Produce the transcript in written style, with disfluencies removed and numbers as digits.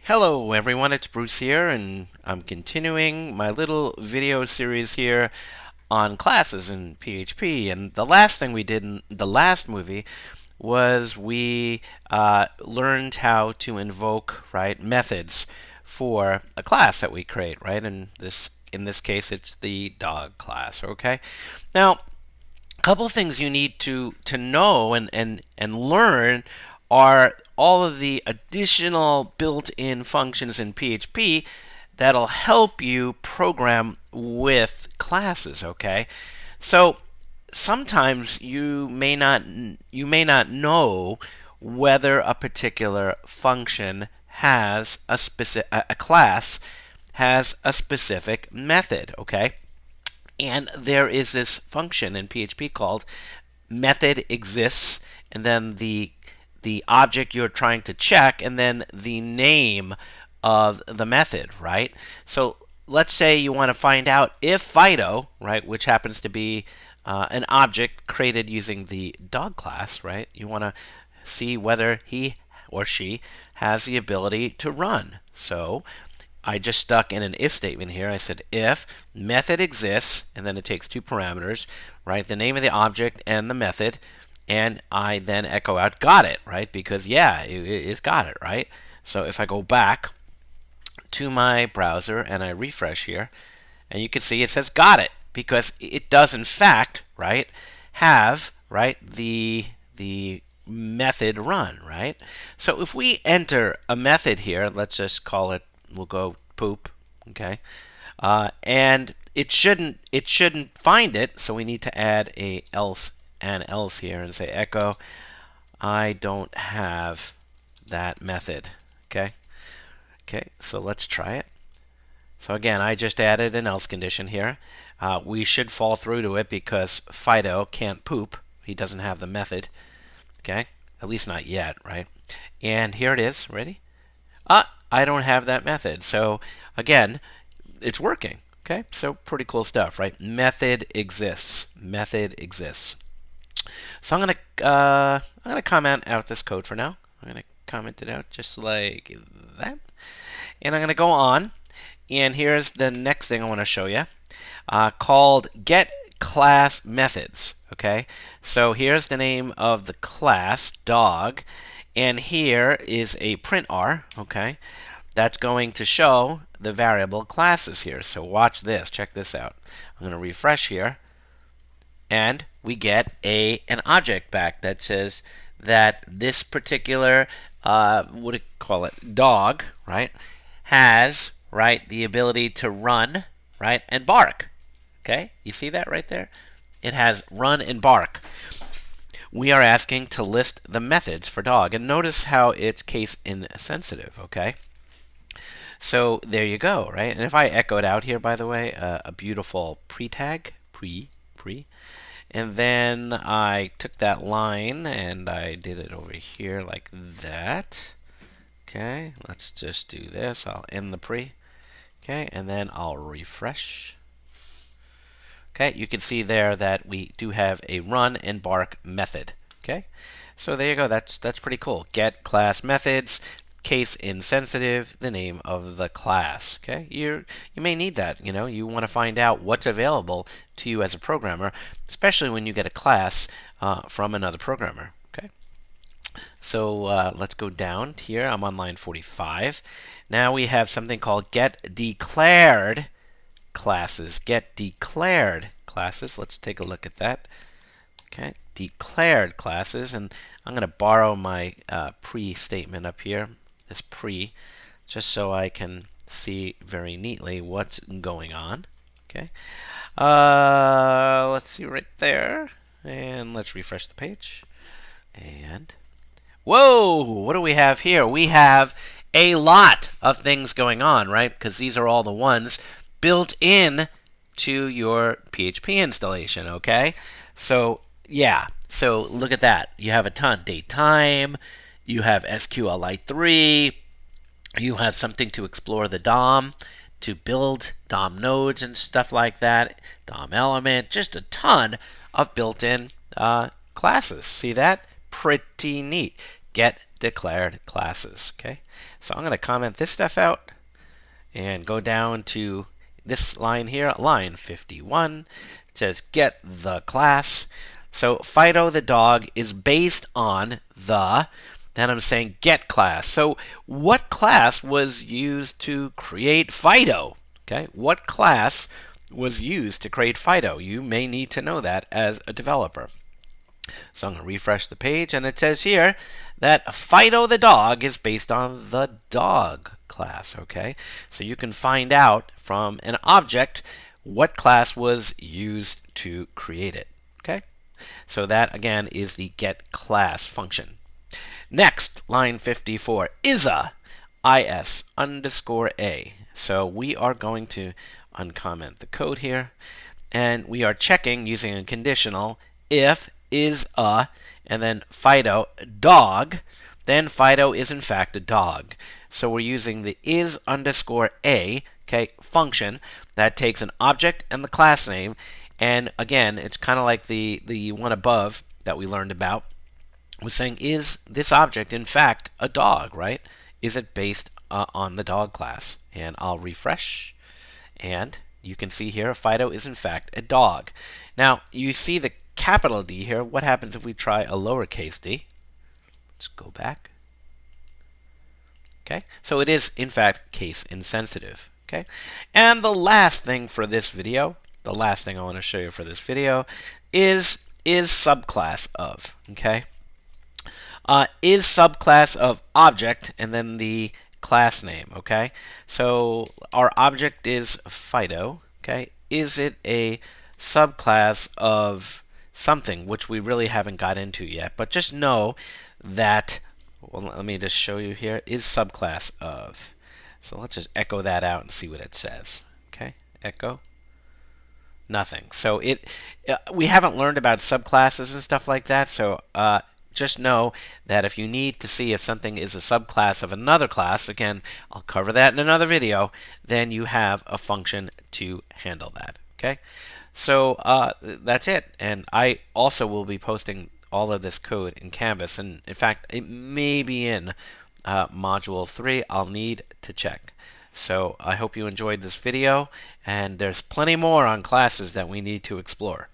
Hello everyone, it's Bruce here, and I'm continuing my little video series here on classes in PHP. And the last thing we did in the last movie was we learned how to invoke methods for a class that we create, right? And in this case, it's the dog class. Okay. Now, a couple of things you need to know and learn are all of the additional built-in functions in PHP that'll help you program with classes. Okay, so sometimes you may not know whether a particular function has a class has a specific method. Okay, and there is this function in PHP called method exists, and then the object you're trying to check, and then the name of the method, right? So let's say you want to find out if Fido, right, which happens to be an object created using the dog class, right? You want to see whether he or she has the ability to run. So I just stuck in an if statement here. I said if method exists, and then it takes two parameters, right? The name of the object and the method, and I then echo out got it, right? Because yeah, it's got it, right? So if I go back to my browser and I refresh here, and you can see it says got it, because it does in fact, right, have the method run, right? So if we enter a method here, let's just call it, we'll go poop, okay, and it shouldn't find it, so we need to add an else here and say echo I don't have that method. Okay, so let's try it. So again, I just added an else condition here. We should fall through to it because Fido can't poop. He doesn't have the method. Okay, at least not yet, right? And here it is. Ready? I don't have that method. So again, it's working. Okay, so pretty cool stuff, right? Method exists. Method exists. So I'm gonna comment out this code for now. I'm gonna comment it out just like that, and I'm gonna go on. And here's the next thing I want to show you, called get class methods. Okay, so here's the name of the class dog, and here is a print r. Okay, that's going to show the variable classes here. So watch this. Check this out. I'm going to refresh here, and we get an object back that says that this particular what do you call it, dog, right, has the ability to run, right, and bark. Okay, you see that right there? It has run and bark. We are asking to list the methods for dog, and notice how it's case insensitive. Okay, so there you go, right? And if I echo it out here, by the way, a beautiful pre-tag, pre, and then I took that line and I did it over here like that. Okay, let's just do this. I'll end the pre. Okay, and then I'll refresh. Okay, you can see there that we do have a run and bark method. Okay, so there you go. That's pretty cool. Get class methods, case insensitive, the name of the class. Okay, you may need that. You want to find out what's available to you as a programmer, especially when you get a class from another programmer. Okay, so let's go down here. I'm on line 45. Now we have something called get declared classes. Get declared classes. Let's take a look at that. Okay, declared classes, and I'm going to borrow my pre statement up here, this pre, just so I can see very neatly what's going on. Okay, let's see right there, and let's refresh the page. And whoa, what do we have here? We have a lot of things going on, right? Because these are all the ones built in to your PHP installation. Okay, so yeah, so look at that. You have a ton. Date time, you have SQLite 3, you have something to explore the DOM, to build DOM nodes and stuff like that, DOM element, just a ton of built-in classes. See that? Pretty neat. Get declared classes. Okay, so I'm going to comment this stuff out and go down to this line here, line 51. It says get the class. So Fido the dog is based on the, then I'm saying get class. So what class was used to create Fido? Okay, what class was used to create Fido? You may need to know that as a developer. So I'm going to refresh the page, and it says here that Fido the dog is based on the dog class. Okay, so you can find out from an object what class was used to create it. Okay, so that again is the get class function. Next, line 54, is_a is_a. So we are going to uncomment the code here, and we are checking using a conditional if is_a and then Fido dog, then Fido is in fact a dog. So we're using the is_a, okay, function that takes an object and the class name, and again, it's kind of like the one above that we learned about. Was saying, is this object in fact a dog, right? Is it based on the dog class? And I'll refresh, and you can see here Fido is in fact a dog. Now, you see the capital D here. What happens if we try a lowercase d? Let's go back. Okay, so it is in fact case insensitive. Okay, and the last thing for this video, the last thing I want to show you for this video is subclass of. Okay. Is subclass of object and then the class name. Okay, so our object is Fido. Okay, is it a subclass of something which we really haven't got into yet? But just know that. Well, let me just show you here. Is subclass of. So let's just echo that out and see what it says. Okay, echo. Nothing. So we haven't learned about subclasses and stuff like that. So just know that if you need to see if something is a subclass of another class, again, I'll cover that in another video, then you have a function to handle that. Okay, so that's it. And I also will be posting all of this code in Canvas, and in fact, it may be in Module 3. I'll need to check. So I hope you enjoyed this video, and there's plenty more on classes that we need to explore.